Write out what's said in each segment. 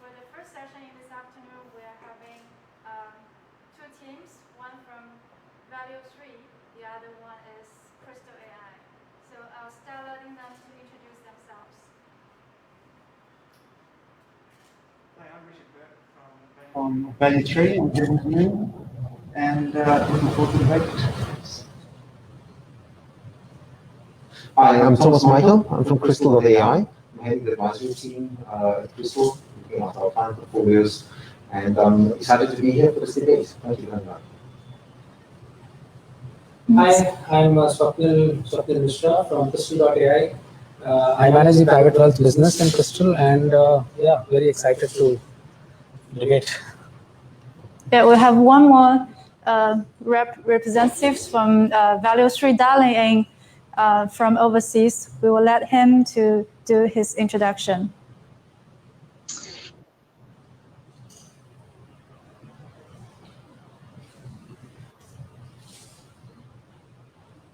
for the first session in this afternoon, we are having two teams, one from Value 3, the other one is Crystal AI. So I'll start letting them to introduce themselves. Hi, I'm Richard from Value 3. I'm here with you, and looking forward to the debate. Hi, I'm Thomas Michael. I'm from Crystal.ai. I'm heading the advisory team at Crystal, looking at our client portfolios, and I'm excited to be here for this debate. Thank you very much. Hi, I'm Swapnil Mishra from Crystal.ai. I manage the private wealth business in Crystal, and yeah, very excited to debate. Yeah, we have one more representatives from Value 3 Darling from overseas. We will let him to do his introduction.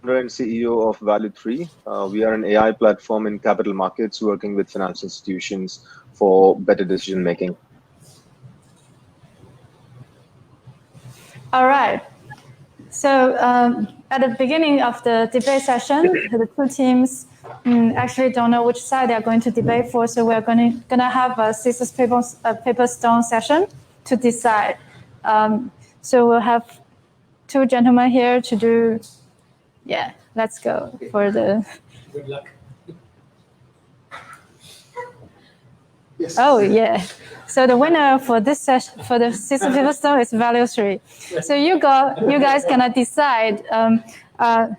And CEO of Value 3. We are an AI platform in capital markets working with financial institutions for better decision making. All right. So at the beginning of the debate session, the two teams actually don't know which side they're going to debate for, so we're gonna have a scissors, paper, stone session to decide. So we'll have two gentlemen here to do. Yeah, let's go for the. Good luck. Yes. Oh yeah. So the winner for this session, for the scissors, paper, stone, is Value 3. So you guys gonna decide.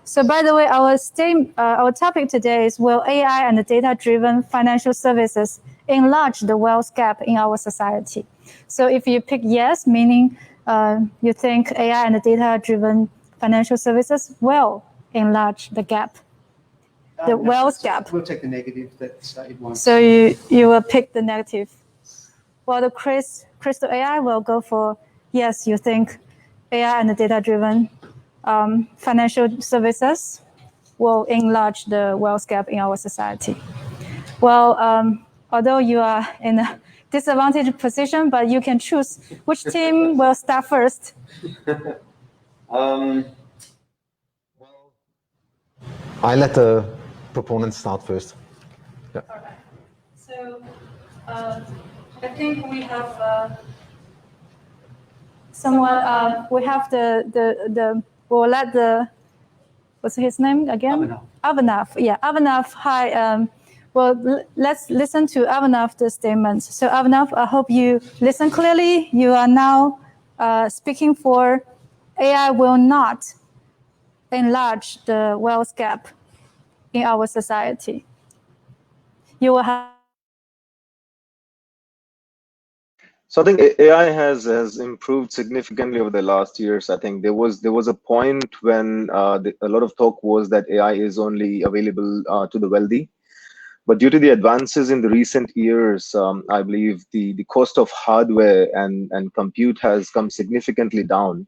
So by the way, our topic today is: will AI and data-driven financial services enlarge the wealth gap in our society? So if you pick yes, meaning you think AI and data-driven financial services will enlarge the gap, the wealth gap. We'll take the negative that it won't. So you will pick the negative. Well, the Crystal AI will go for yes, you think AI and data-driven financial services will enlarge the wealth gap in our society. Well, although you are in a disadvantaged position, but you can choose which team will start first. Well, I let the proponents start first. Yeah. All right. So I think we have someone. We have we'll let the. What's his name again? Avanav. Yeah, Avanav. Hi. Well, let's listen to Avanav's statements. So Avanav, I hope you listen clearly. You are now speaking for AI will not enlarge the wealth gap in our society. You will have. So I think AI has improved significantly over the last years. I think there was a point when a lot of talk was that AI is only available to the wealthy. But due to the advances in the recent years, I believe the cost of hardware and compute has come significantly down.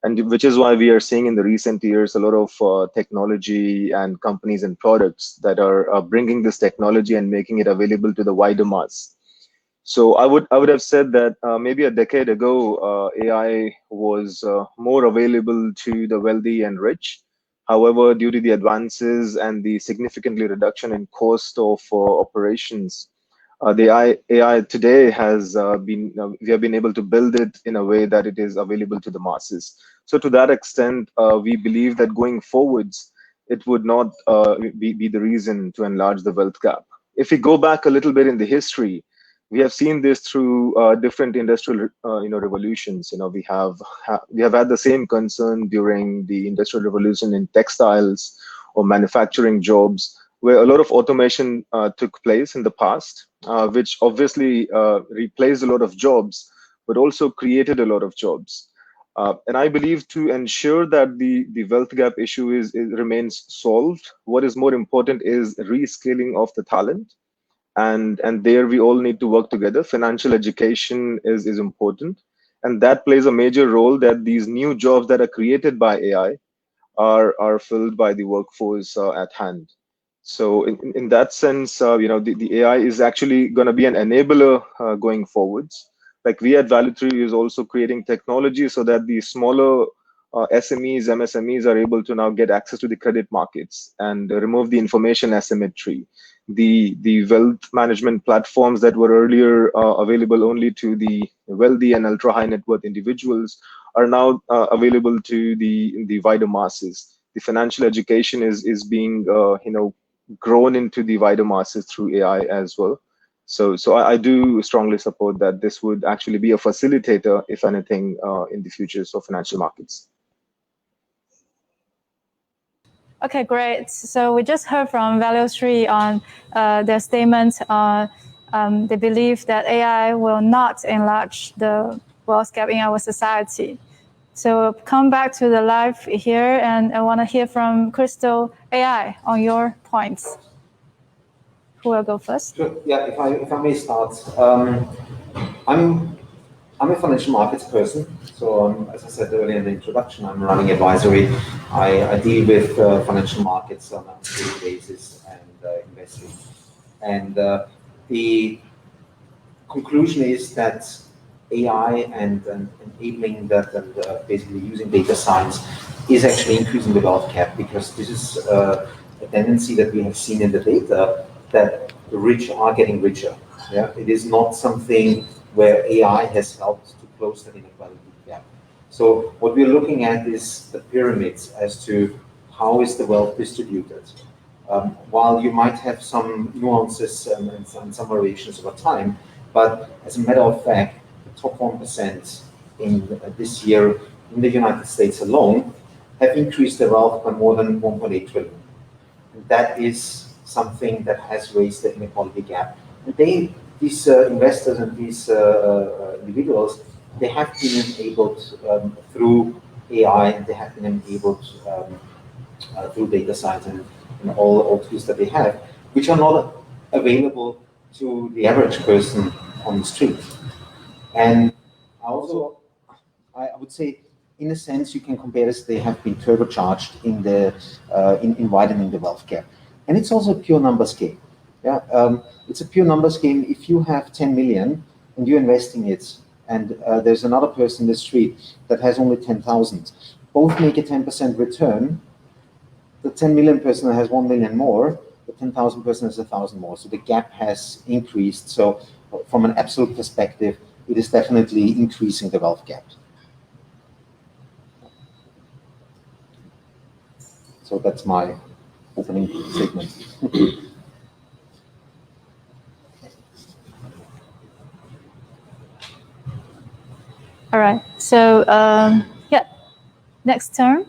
And which is why we are seeing in the recent years a lot of technology and companies and products that are bringing this technology and making it available to the wider mass. So I would have said that maybe a decade ago, AI was more available to the wealthy and rich. However, due to the advances and the significantly reduction in cost of operations, the AI today has we have been able to build it in a way that it is available to the masses. So to that extent, we believe that going forwards, it would not be the reason to enlarge the wealth gap. If we go back a little bit in the history, we have seen this through different industrial revolutions. We have had the same concern during the industrial revolution in textiles or manufacturing jobs, where a lot of automation took place in the past, which obviously replaced a lot of jobs, but also created a lot of jobs. And I believe to ensure that the wealth gap issue remains solved, what is more important is reskilling of the talent. And there we all need to work together. Financial education is important. And that plays a major role, that these new jobs that are created by AI are filled by the workforce at hand. So in that sense, the AI is actually going to be an enabler going forwards. Like we at Value 3 is also creating technology so that the smaller SMEs, MSMEs are able to now get access to the credit markets and remove the information asymmetry. The wealth management platforms that were earlier available only to the wealthy and ultra high net worth individuals are now available to the wider masses. The financial education is being grown into the wider masses through AI as well. So I do strongly support that this would actually be a facilitator, if anything, in the futures of financial markets. Okay, great. So we just heard from Value 3 on their statement. They believe that AI will not enlarge the wealth gap in our society. So come back to the live here, and I want to hear from Crystal AI on your points. Who will go first? Sure. Yeah, if I may start. I'm a financial markets person. So as I said earlier in the introduction, I'm running advisory. I deal with financial markets on a daily basis and investing. And the conclusion is that AI and enabling that and basically using data science is actually increasing the wealth gap, because this is a tendency that we have seen in the data that the rich are getting richer. Yeah, it is not something where AI has helped to close that inequality gap. So what we're looking at is the pyramids as to how is the wealth distributed. While you might have some nuances and some variations over time, but as a matter of fact, the top 1% in this year in the United States alone have increased their wealth by more than 1.8 trillion. And that is something that has raised the inequality gap. And these investors and these individuals, they have been enabled through AI, and they have been enabled through data science and all tools that they have, which are not available to the average person on the street. And also, I would say, in a sense, you can compare this. They have been turbocharged in the in widening the wealth gap, and it's also a pure numbers game. Yeah, it's a pure numbers game. If you have 10 million and you're investing it, and there's another person in the street that has only 10,000, both make a 10% return. The 10 million person has 1 million more. The 10,000 person has 1,000 more. So the gap has increased. So from an absolute perspective, it is definitely increasing the wealth gap. So that's my opening statement. All right. So yeah, next term.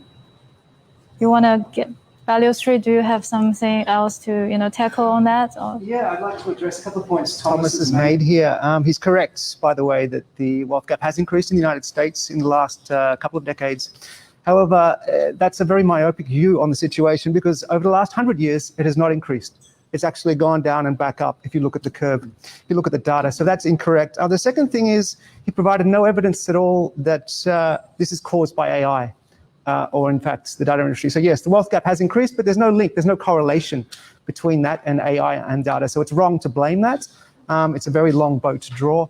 You want to get Value 3? Do you have something else to tackle on that? Or? Yeah, I'd like to address a couple of points Thomas has made here. He's correct, by the way, that the wealth gap has increased in the United States in the last couple of decades. However, that's a very myopic view on the situation, because over the last 100 years, it has not increased. It's actually gone down and back up if you look at the curve, if you look at the data. So that's incorrect. The second thing is he provided no evidence at all that this is caused by AI. Or in fact, the data industry. So yes, the wealth gap has increased, but there's no link, there's no correlation between that and AI and data. So it's wrong to blame that. It's a very long boat to draw.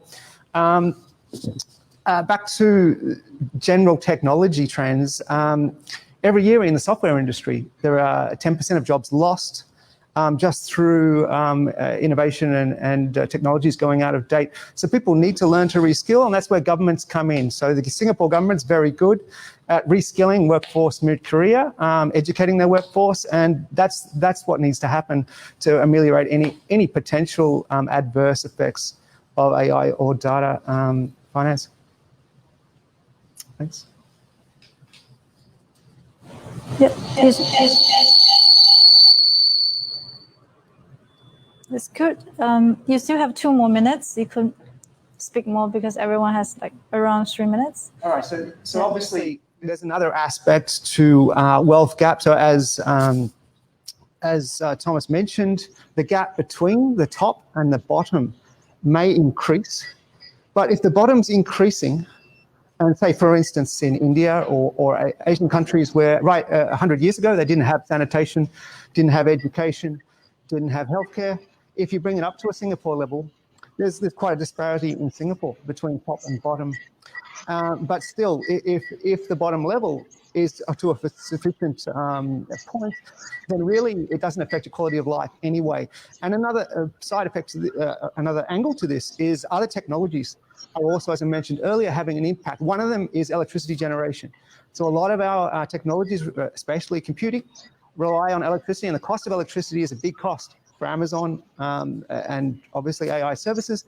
Back to general technology trends. Every year in the software industry, there are 10% of jobs lost just through innovation and technologies going out of date. So people need to learn to reskill, and that's where governments come in. So the Singapore government's very good at reskilling workforce mid-career, educating their workforce, and that's what needs to happen to ameliorate any potential adverse effects of AI or data finance. Thanks. Yeah. That's good. You still have 2 more minutes. You could speak more because everyone has like around 3 minutes. All right. So obviously there's another aspect to wealth gap. So as Thomas mentioned, the gap between the top and the bottom may increase, but if the bottom's increasing, and say, for instance, in India or Asian countries where, 100 years ago, they didn't have sanitation, didn't have education, didn't have healthcare. If you bring it up to a Singapore level, there's quite a disparity in Singapore between top and bottom. But still, if the bottom level is to a sufficient point, then really it doesn't affect your quality of life anyway. And another side effect, another angle to this is other technologies are also, as I mentioned earlier, having an impact. One of them is electricity generation. So a lot of our technologies, especially computing, rely on electricity, and the cost of electricity is a big cost for Amazon and obviously AI services,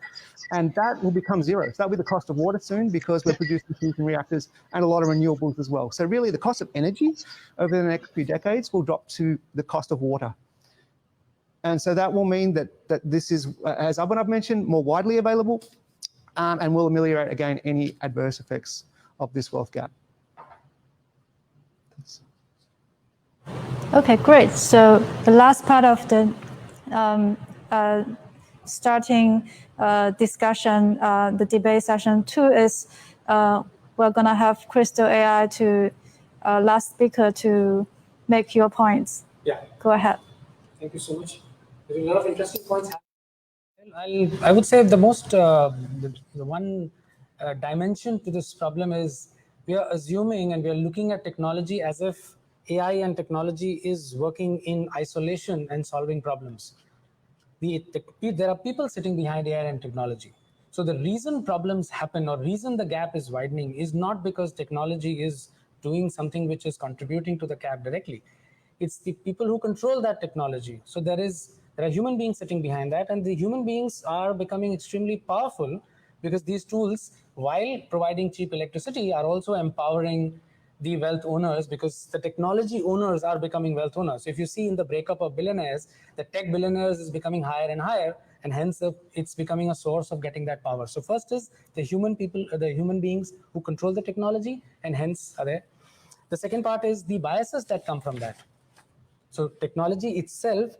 and that will become zero. So that'll be the cost of water soon because we're producing fusion reactors and a lot of renewables as well. So really the cost of energy over the next few decades will drop to the cost of water. And so that will mean that this is, as Abhinav mentioned, more widely available and will ameliorate, again, any adverse effects of this wealth gap. Okay, great. So the last part of the starting discussion, the debate session 2 is we're going to have Crystal AI to last speaker to make your points. Yeah. Go ahead. Thank you so much. There's a lot of interesting points. I would say the most, the one dimension to this problem is we are assuming and we are looking at technology as if AI and technology is working in isolation and solving problems. There are people sitting behind AI and technology. So the reason problems happen or reason the gap is widening is not because technology is doing something which is contributing to the gap directly. It's the people who control that technology. So there are human beings sitting behind that, and the human beings are becoming extremely powerful because these tools, while providing cheap electricity, are also empowering the wealth owners because the technology owners are becoming wealth owners. So if you see in the breakup of billionaires, the tech billionaires is becoming higher and higher, and hence it's becoming a source of getting that power. So first is the human beings who control the technology, and hence are there. The second part is the biases that come from that. So technology itself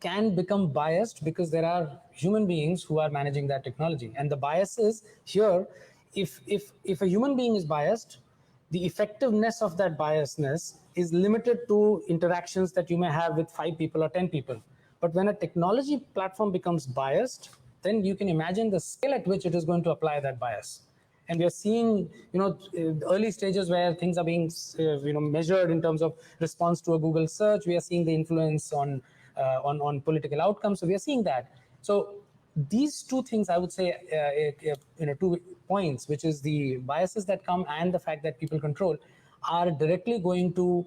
can become biased because there are human beings who are managing that technology. And the biases here, if a human being is biased, the effectiveness of that biasness is limited to interactions that you may have with 5 people or 10 people. But when a technology platform becomes biased, then you can imagine the scale at which it is going to apply that bias. And we are seeing, early stages where things are being, measured in terms of response to a Google search. We are seeing the influence on political outcomes. So we are seeing that. So these two things, I would say, 2 points, which is the biases that come and the fact that people control, are directly going to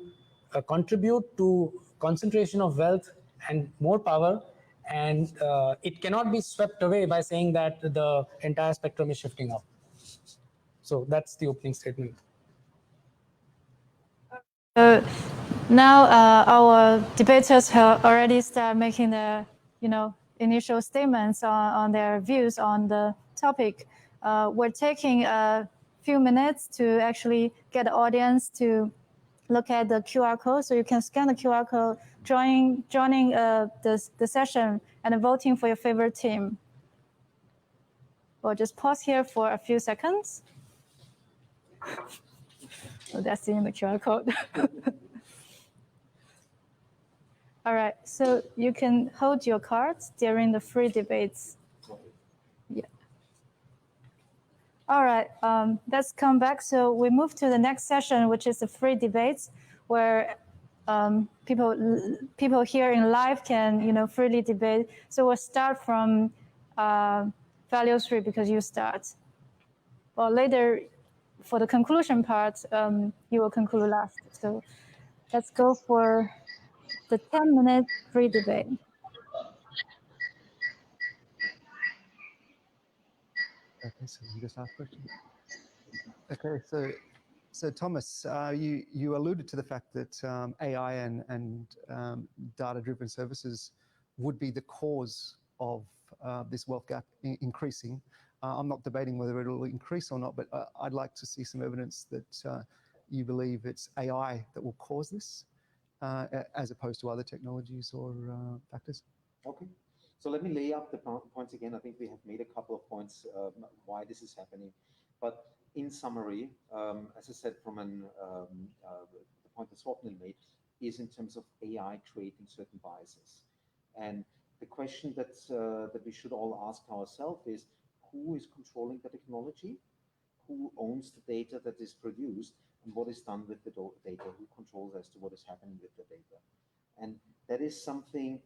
contribute to concentration of wealth and more power. And it cannot be swept away by saying that the entire spectrum is shifting up. So that's the opening statement. So now our debaters have already started making their, initial statements on their views on the topic. We're taking a few minutes to actually get the audience to look at the QR code. So you can scan the QR code, joining the session and voting for your favorite team. We'll just pause here for a few seconds. Oh, that's in the QR code. All right, so you can hold your cards during the free debates. Yeah. All right, let's come back. So we move to the next session, which is the free debates, where people here in live can freely debate. So we'll start from value 3 because you start. Or later, for the conclusion part, you will conclude last. So let's go for the 10-minute free debate. Okay, so you just ask questions. Okay, so Thomas, you alluded to the fact that AI and data-driven services would be the cause of this wealth gap increasing. I'm not debating whether it will increase or not, but I'd like to see some evidence that you believe it's AI that will cause this, as opposed to other technologies or factors. Okay. So let me lay out the points again. I think we have made a couple of points why this is happening. But in summary, as I said, from the point that Swapnil made, is in terms of AI creating certain biases. And the question that that we should all ask ourselves is, who is controlling the technology? Who owns the data that is produced, and what is done with the data? Who controls as to what is happening with the data? And that is something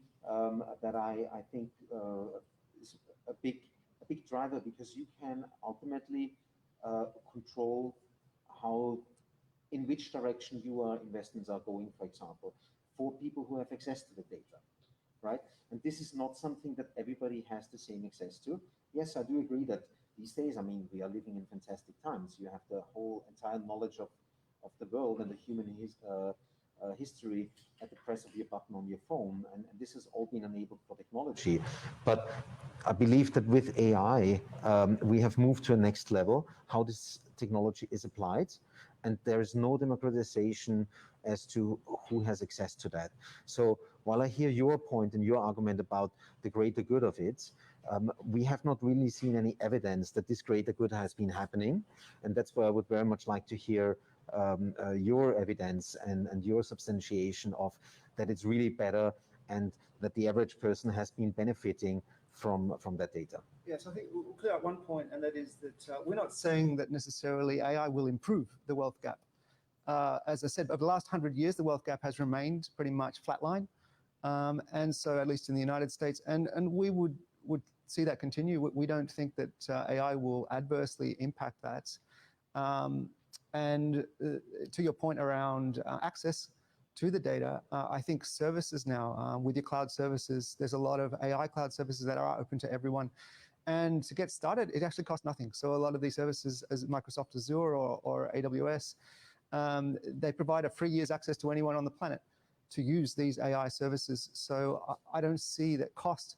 that I think is a big driver, because you can ultimately control in which direction your investments are going, for example, for people who have access to the data, right? And this is not something that everybody has the same access to. Yes, I do agree that these days, I mean, we are living in fantastic times. You have the whole entire knowledge of the world and the human history at the press of your button on your phone, and this has all been enabled for technology. But I believe that with AI, we have moved to a next level, how this technology is applied, and there is no democratization as to who has access to that. So while I hear your point and your argument about the greater good of it, we have not really seen any evidence that this greater good has been happening, and that's where I would very much like to hear your evidence and your substantiation of that it's really better and that the average person has been benefiting from that data. Yes, I think we'll clear up one point, and that is that we're not saying that necessarily AI will improve the wealth gap. As I said, over the last 100 years, the wealth gap has remained pretty much flatline. And so at least in the United States, and we would see that continue. We don't think that AI will adversely impact that. And to your point around access to the data, I think services now, with your cloud services, there's a lot of AI cloud services that are open to everyone. And to get started, it actually costs nothing. So a lot of these services, as Microsoft Azure or AWS, they provide a free year's access to anyone on the planet to use these AI services. So I don't see that cost.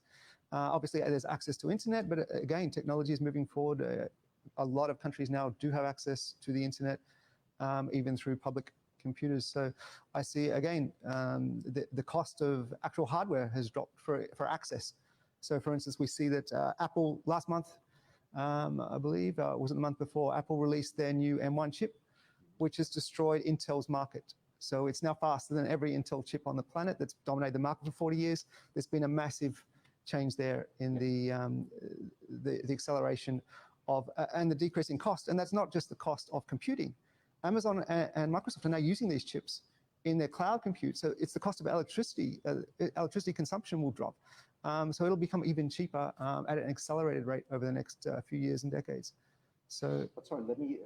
Obviously, there's access to internet, but again, technology is moving forward. A lot of countries now do have access to the internet, even through public computers. So I see, again, the cost of actual hardware has dropped for access. So for instance, we see that Apple last month, I believe, was it the month before, Apple released their new M1 chip, which has destroyed Intel's market. So it's now faster than every Intel chip on the planet that's dominated the market for 40 years. There's been a massive change there in the acceleration of and the decrease in cost. And that's not just the cost of computing. Amazon and Microsoft are now using these chips in their cloud compute. So it's the cost of electricity. Electricity consumption will drop. So it'll become even cheaper at an accelerated rate over the next few years and decades. So, but sorry, let me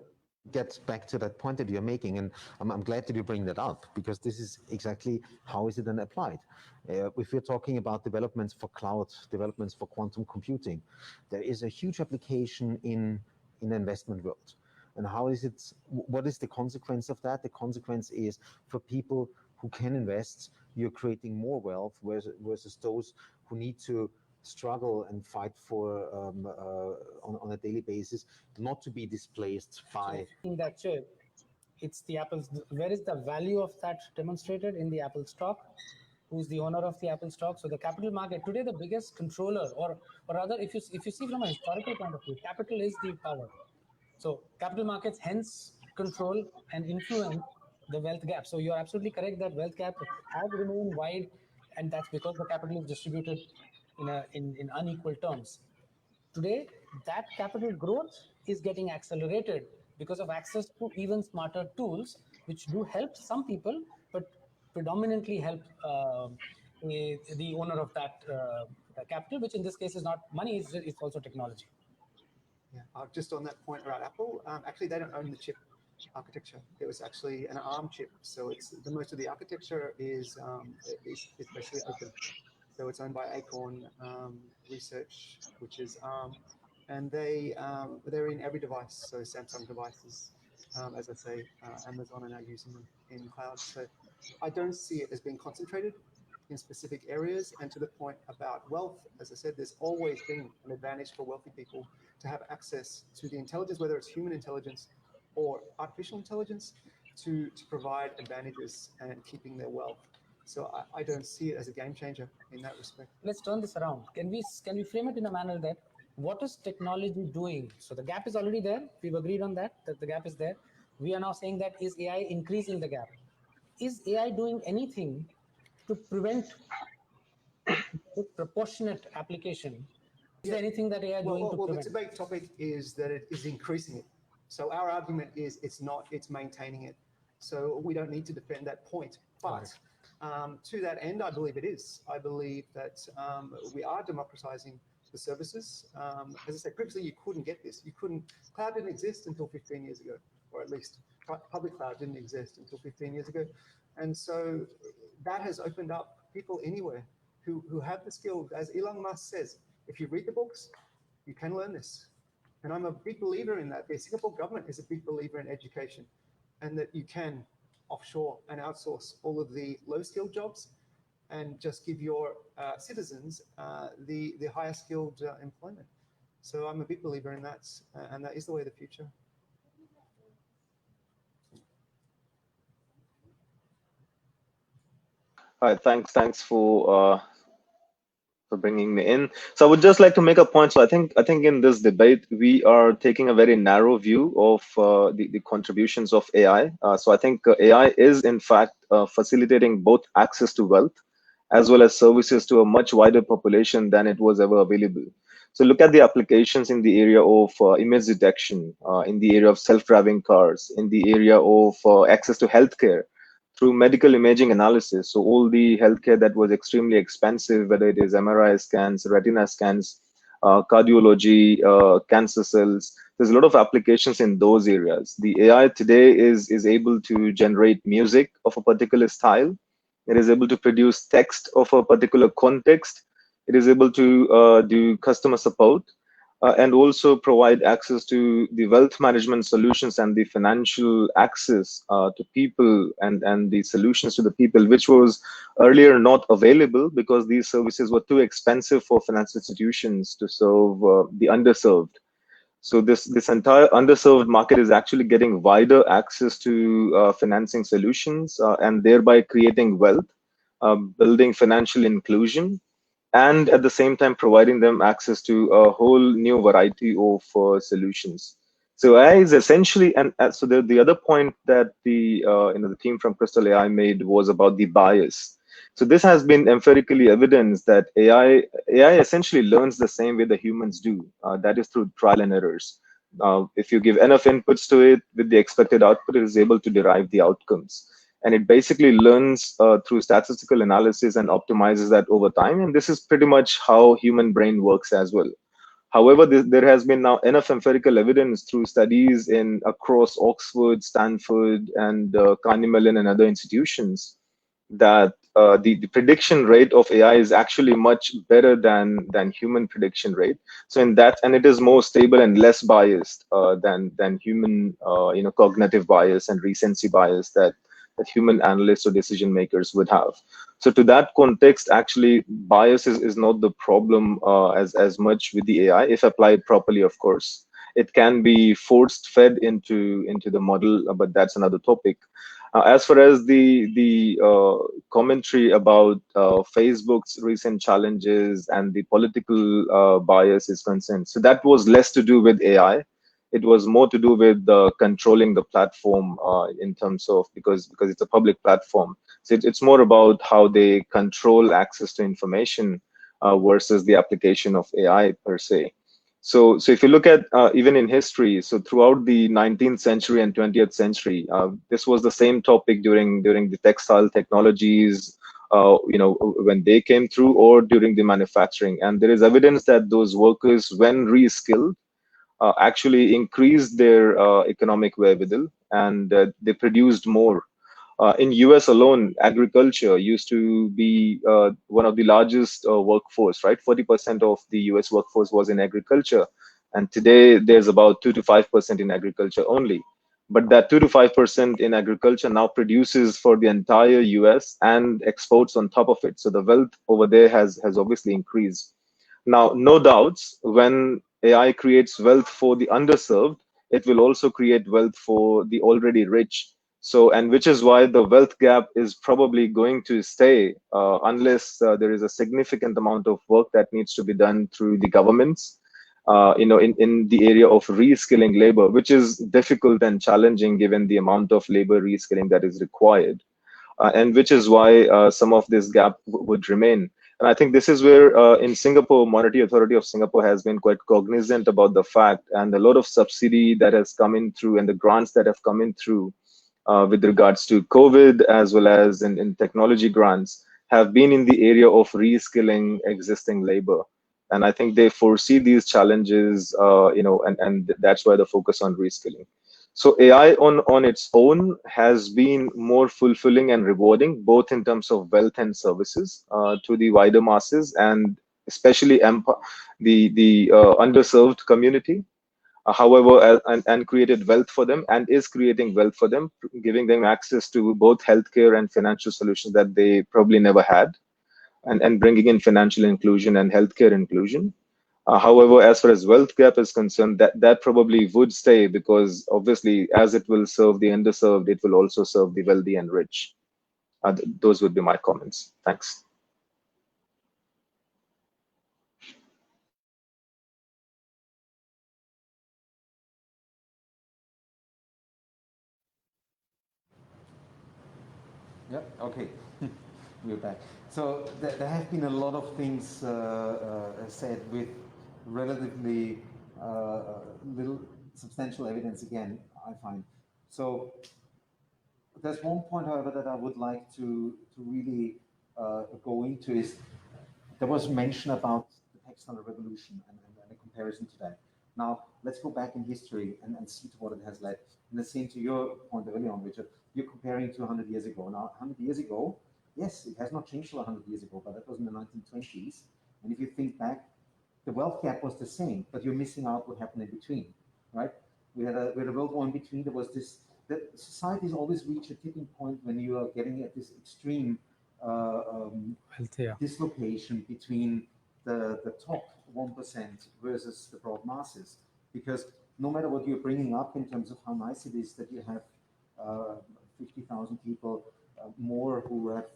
get back to that point that you're making, and I'm glad that you bring that up, because this is exactly how is it then applied. If we're talking about developments for cloud, developments for quantum computing, there is a huge application in the investment world. And how is it, what is the consequence of that? The consequence is for people who can invest, you're creating more wealth versus those who need to struggle and fight for on a daily basis, not to be displaced by that chip. It's the Apple's. Where is the value of that demonstrated? In the Apple stock. Who's the owner of the Apple stock? So the capital market today, the biggest controller, or rather, if you see from a historical point of view, capital is the power. So capital markets hence control and influence the wealth gap. So you're absolutely correct that wealth gap has remained wide, and that's because the capital is distributed in unequal terms. Today, that capital growth is getting accelerated because of access to even smarter tools, which do help some people, but predominantly help the owner of that capital, which in this case is not money, it's also technology. Yeah, just on that point around Apple, actually they don't own the chip architecture. It was actually an ARM chip, so it's the most of the architecture is basically open. So it's owned by Acorn Research, which is ARM, and they're in every device. So Samsung devices, as I say, Amazon are now using them in cloud. So I don't see it as being concentrated in specific areas. And to the point about wealth, as I said, there's always been an advantage for wealthy people to have access to the intelligence, whether it's human intelligence or artificial intelligence, to provide advantages and keeping their wealth. So I don't see it as a game changer in that respect. Let's turn this around. Can we frame it in a manner that what is technology doing? So the gap is already there. We've agreed on that the gap is there. We are now saying that is AI increasing the gap? Is AI doing anything to prevent good proportionate application, is there anything that AI is doing to Well, the prevent? debate topic is that it is increasing it. So our argument is it's not, it's maintaining it. So we don't need to defend that point. But to that end, I believe it is. I believe that we are democratizing the services. As I said, previously you couldn't get this. You couldn't, cloud didn't exist until 15 years ago, or at least public cloud didn't exist until 15 years ago. And so that has opened up people anywhere who have the skill. As Elon Musk says, if you read the books, you can learn this. And I'm a big believer in that. The Singapore government is a big believer in education, and that you can offshore and outsource all of the low-skilled jobs and just give your citizens the higher skilled employment. So I'm a big believer in that, and that is the way of the future. All right, thanks for bringing me in. So I would just like to make a point. So I think in this debate we are taking a very narrow view of the contributions of AI. So I think AI is in fact facilitating both access to wealth as well as services to a much wider population than it was ever available. So look at the applications in the area of image detection, in the area of self-driving cars, in the area of access to healthcare, through medical imaging analysis. So all the healthcare that was extremely expensive, whether it is MRI scans, retina scans, cardiology, cancer cells, there's a lot of applications in those areas. The AI today is able to generate music of a particular style. It is able to produce text of a particular context. It is able to do customer support. And also provide access to the wealth management solutions and the financial access to people and the solutions to the people, which was earlier not available because these services were too expensive for financial institutions to serve the underserved. So this entire underserved market is actually getting wider access to financing solutions and thereby creating wealth, building financial inclusion, and at the same time providing them access to a whole new variety of solutions. So AI is essentially, and so the other point that the team from Crystal AI made was about the bias. So this has been empirically evidenced that AI essentially learns the same way the humans do. That is through trial and errors. If you give enough inputs to it with the expected output, it is able to derive the outcomes. And it basically learns through statistical analysis and optimizes that over time. And this is pretty much how human brain works as well. However, there has been now enough empirical evidence through studies across Oxford, Stanford, and Carnegie Mellon and other institutions that the prediction rate of AI is actually much better than human prediction rate. So in that, and it is more stable and less biased than human cognitive bias and recency bias that human analysts or decision makers would have. So to that context, actually, bias is not the problem as much with the AI, if applied properly, of course. It can be forced fed into the model, but that's another topic. As far as the commentary about Facebook's recent challenges and the political bias is concerned, so that was less to do with AI. It was more to do with controlling the platform in terms of because it's a public platform. So it's more about how they control access to information versus the application of AI per se. So if you look at even in history, so throughout the 19th century and 20th century, this was the same topic during the textile technologies, when they came through, or during the manufacturing. And there is evidence that those workers, when reskilled, actually increased their economic wherewithal, and they produced more. In US alone, agriculture used to be one of the largest workforce, right? 40% of the US workforce was in agriculture. And today there's about 2 to 5% in agriculture only. But that 2 to 5% in agriculture now produces for the entire US and exports on top of it. So the wealth over there has obviously increased. Now, no doubts, when AI creates wealth for the underserved, it will also create wealth for the already rich. So, and which is why the wealth gap is probably going to stay unless there is a significant amount of work that needs to be done through the governments, in the area of reskilling labor, which is difficult and challenging given the amount of labor reskilling that is required. And which is why some of this gap would remain. And I think this is where in Singapore, Monetary Authority of Singapore has been quite cognizant about the fact, and a lot of subsidy that has come in through and the grants that have come in through with regards to COVID, as well as in technology grants, have been in the area of reskilling existing labor. And I think they foresee these challenges, and that's why the focus on reskilling. So AI on its own has been more fulfilling and rewarding, both in terms of wealth and services to the wider masses, and especially the underserved community. However, and created wealth for them, and is creating wealth for them, giving them access to both healthcare and financial solutions that they probably never had, and bringing in financial inclusion and healthcare inclusion. However, as far as wealth gap is concerned, that probably would stay, because obviously, as it will serve the underserved, it will also serve the wealthy and rich. Those would be my comments. Thanks. Yep. Okay. We're back. So there have been a lot of things said with relatively little substantial evidence. Again, I find. So there's one point, however, that I would like to really go into is there was mention about the textile revolution and a comparison to that. Now, let's go back in history and see to what it has led. And the same to your point earlier on, Richard, you're comparing to 100 years ago. Now, 100 years ago, yes, it has not changed till 100 years ago, but that was in the 1920s. And if you think back, the wealth gap was the same, but you're missing out what happened in between, right? We had a World War in between. There was this, that societies always reach a tipping point when you are getting at this extreme dislocation between the top 1% versus the broad masses. Because no matter what you're bringing up in terms of how nice it is that you have 50,000 people more who are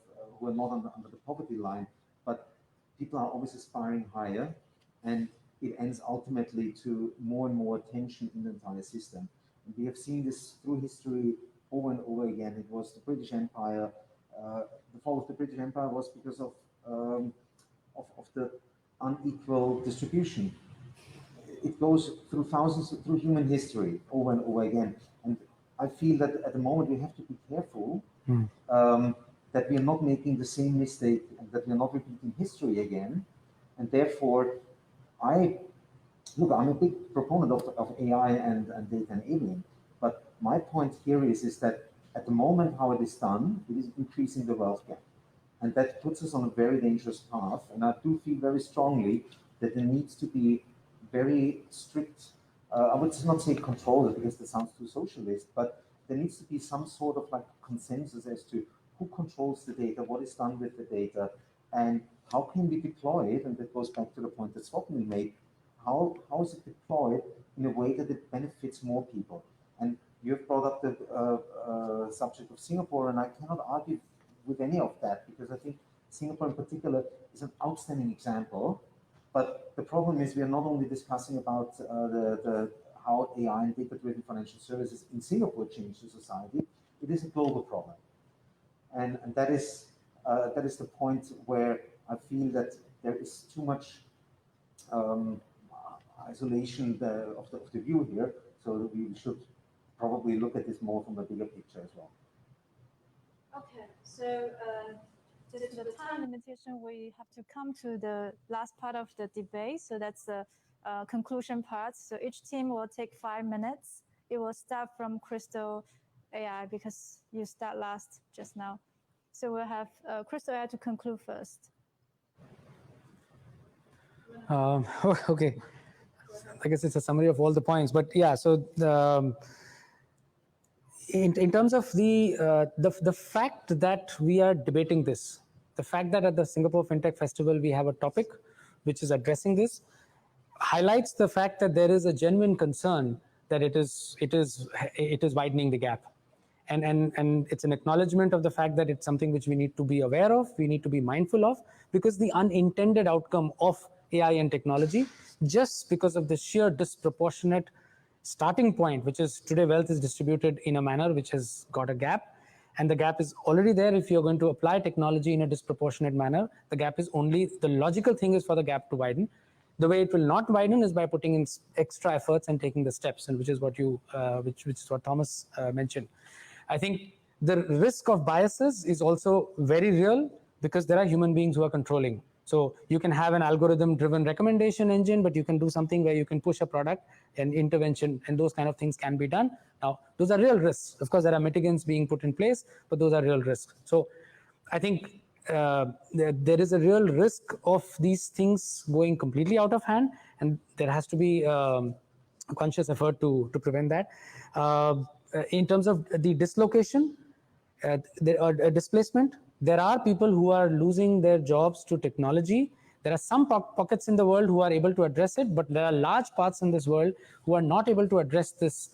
not under the poverty line, but people are always aspiring higher, and it ends ultimately to more and more tension in the entire system. And we have seen this through history over and over again. It was the British Empire. The fall of the British Empire was because of the unequal distribution. It goes through through human history over and over again. And I feel that at the moment we have to be careful that we are not making the same mistake and that we are not repeating history again. And therefore, I'm a big proponent of AI and data enabling. But my point here is that at the moment how it is done, it is increasing the wealth gap. And that puts us on a very dangerous path. And I do feel very strongly that there needs to be very strict, I would not say controls because that sounds too socialist, but there needs to be some sort of like consensus as to who controls the data, what is done with the data, and how can we deploy it. And that goes back to the point that Swapnil made. How is it deployed in a way that it benefits more people? And you have brought up the subject of Singapore, and I cannot argue with any of that, because I think Singapore in particular is an outstanding example. But the problem is we are not only discussing about how AI and data-driven financial services in Singapore change the society, it is a global problem. And that is the point where I feel that there is too much isolation of the view here, so that we should probably look at this more from a bigger picture as well. Okay, so due to the time limitation, we have to come to the last part of the debate. So that's the conclusion part. So each team will take 5 minutes. It will start from Crystal AI because you start last just now. So we'll have Crystal AI to conclude first. Okay. I guess it's a summary of all the points, but yeah. So in terms of the fact that we are debating this, the fact that at the Singapore FinTech Festival we have a topic which is addressing this, highlights the fact that there is a genuine concern that it is widening the gap. And it's an acknowledgement of the fact that it's something which we need to be aware of, we need to be mindful of, because the unintended outcome of AI and technology, just because of the sheer disproportionate starting point, which is today wealth is distributed in a manner which has got a gap, and the gap is already there. If you're going to apply technology in a disproportionate manner, the gap is only, the logical thing is for the gap to widen. The way it will not widen is by putting in extra efforts and taking the steps, and which is what you, which is what Thomas mentioned. I think the risk of biases is also very real because there are human beings who are controlling. So you can have an algorithm-driven recommendation engine, but you can do something where you can push a product and intervention, and those kind of things can be done. Now, those are real risks. Of course, there are mitigants being put in place, but those are real risks. So I think there is a real risk of these things going completely out of hand, and there has to be a conscious effort to prevent that. In terms of the dislocation, displacement, there are people who are losing their jobs to technology. There are some pockets in the world who are able to address it, but there are large parts in this world who are not able to address this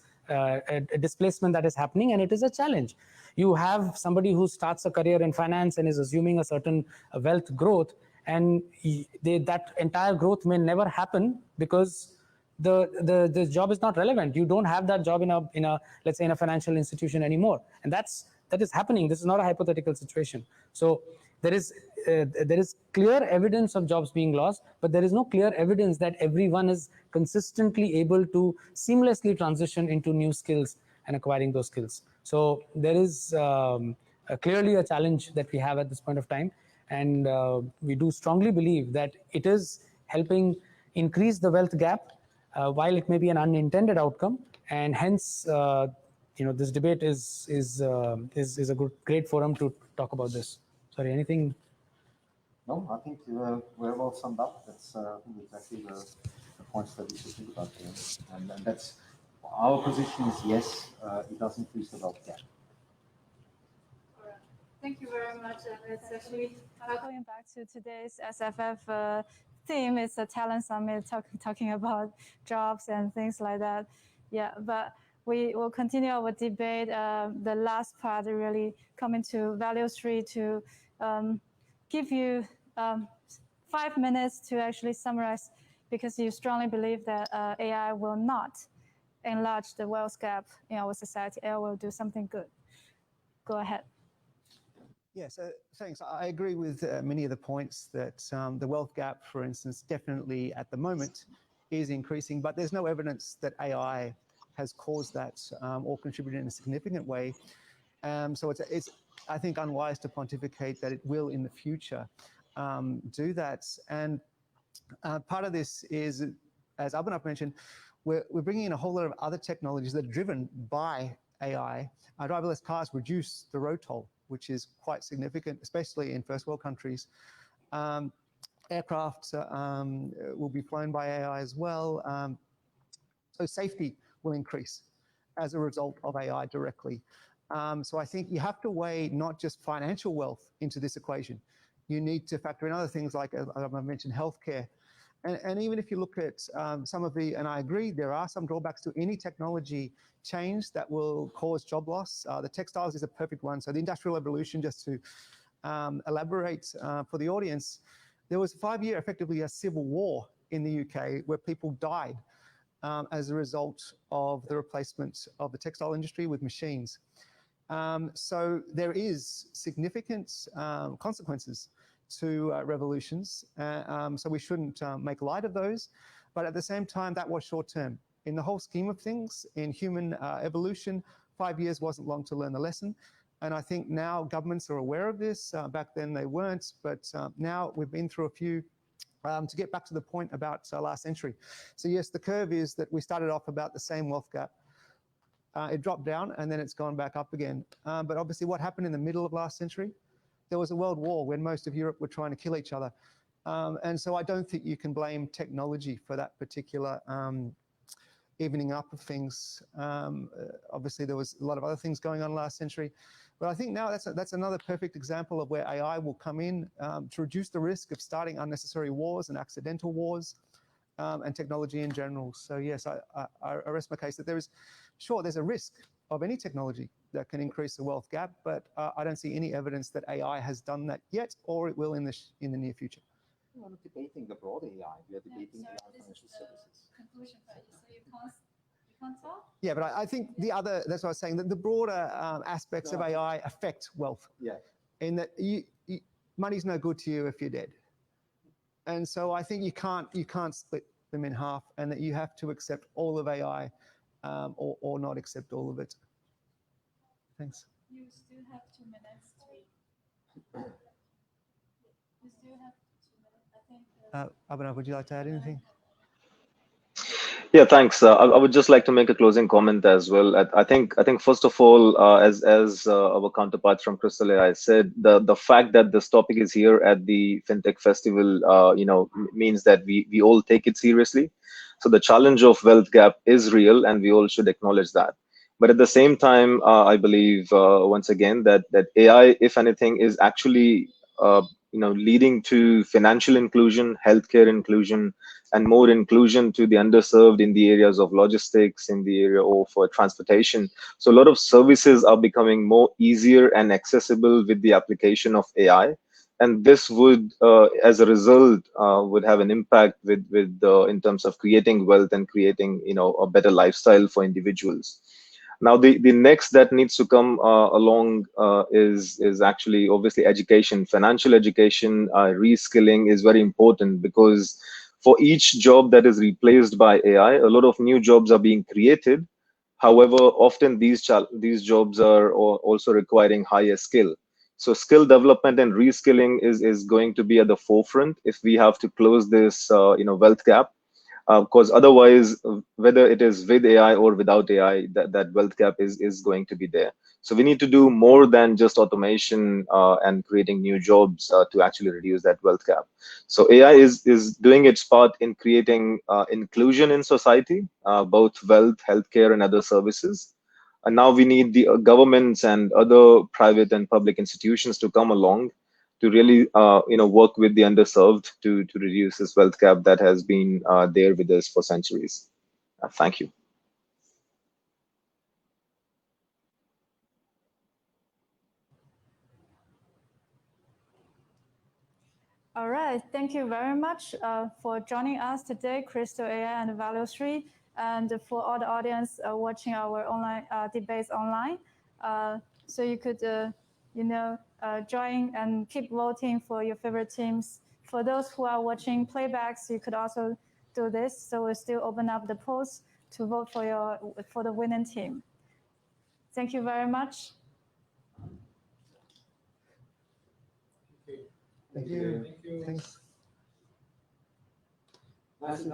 displacement that is happening, and it is a challenge. You have somebody who starts a career in finance and is assuming a certain wealth growth, and that entire growth may never happen because the job is not relevant. You don't have that job in a let's say in a financial institution anymore, and that is happening. This is not a hypothetical situation. So there is clear evidence of jobs being lost, but there is no clear evidence that everyone is consistently able to seamlessly transition into new skills and acquiring those skills. So there is clearly a challenge that we have at this point of time, and we do strongly believe that it is helping increase the wealth gap, while it may be an unintended outcome, and hence this debate is a great forum to talk about this. Sorry, anything? No, I think you were very well summed up. That's exactly the points that we should think about here. And that's our position is yes, it does increase the wealth gap. Thank you very much. It's actually going back to today's SFF theme. It's a talent summit talking about jobs and things like that. Yeah, but we will continue our debate. The last part really coming to value street to give you 5 minutes to actually summarize, because you strongly believe that AI will not enlarge the wealth gap in our society. AI will do something good. Go ahead. Yeah, so thanks. I agree with many of the points that the wealth gap, for instance, definitely at the moment is increasing, but there's no evidence that AI has caused that or contributed in a significant way. So it's, I think, unwise to pontificate that it will in the future do that. And part of this is, as Abhinav mentioned, we're bringing in a whole lot of other technologies that are driven by AI. Driverless cars reduce the road toll, which is quite significant, especially in first world countries. Aircraft will be flown by AI as well. So safety will increase as a result of AI directly. So I think you have to weigh not just financial wealth into this equation. You need to factor in other things like, I mentioned, healthcare. And even if you look at some of the, and I agree, there are some drawbacks to any technology change that will cause job loss. The textiles is a perfect one. So the Industrial Revolution, just to elaborate for the audience, there was 5 year, effectively a civil war in the UK where people died as a result of the replacement of the textile industry with machines. So there is significant consequences to revolutions. So we shouldn't make light of those. But at the same time, that was short term. In the whole scheme of things, in human evolution, 5 years wasn't long to learn the lesson. And I think now governments are aware of this. Back then they weren't, but now we've been through a few. To get back to the point about last century. So yes, the curve is that we started off about the same wealth gap. It dropped down and then it's gone back up again. But obviously what happened in the middle of last century? There was a world war when most of Europe were trying to kill each other. And so I don't think you can blame technology for that particular evening up of things. Obviously there was a lot of other things going on last century. But I think now that's another perfect example of where AI will come in to reduce the risk of starting unnecessary wars and accidental wars and technology in general. So yes, I rest my case that there's a risk of any technology that can increase the wealth gap, but I don't see any evidence that AI has done that yet, or it will in the near future. We're not debating the broad AI, we are debating AI financial services. Conclusion for you. So you Yeah, but I think the other, that's what I was saying, that the broader aspects of AI affect wealth. Yeah. In that money's no good to you if you're dead. And so I think you can't split them in half, and that you have to accept all of AI or not accept all of it. Thanks. You still have 2 minutes You still have 2 minutes, I think. Abhinav, would you like to add anything? Yeah, thanks. I would just like to make a closing comment as well. I think first of all, as our counterparts from Crystal AI said, the fact that this topic is here at the FinTech Festival, means that we all take it seriously. So the challenge of wealth gap is real, and we all should acknowledge that. But at the same time, I believe once again that AI, if anything, is actually leading to financial inclusion, healthcare inclusion, and more inclusion to the underserved in the areas of logistics, in the area of transportation. So a lot of services are becoming more easier and accessible with the application of AI. And this would, as a result, would have an impact with in terms of creating wealth and creating, a better lifestyle for individuals. Now, the next that needs to come along is actually obviously education. Financial education, reskilling is very important, because for each job that is replaced by AI, a lot of new jobs are being created. However, often these jobs are also requiring higher skill. So skill development and reskilling is going to be at the forefront if we have to close this wealth gap. Because otherwise, whether it is with AI or without AI, that wealth gap is going to be there. So we need to do more than just automation and creating new jobs to actually reduce that wealth gap. So AI is doing its part in creating inclusion in society, both wealth, healthcare, and other services. And now we need the governments and other private and public institutions to come along to really work with the underserved to reduce this wealth gap that has been there with us for centuries. Thank you. All right, thank you very much for joining us today, Crystal AI and Value 3, and for all the audience watching our online debates online. So you could, join and keep voting for your favorite teams. For those who are watching playbacks, you could also do this. So we'll still open up the polls to vote for the winning team. Thank you very much. Thank you. Thanks. Nice.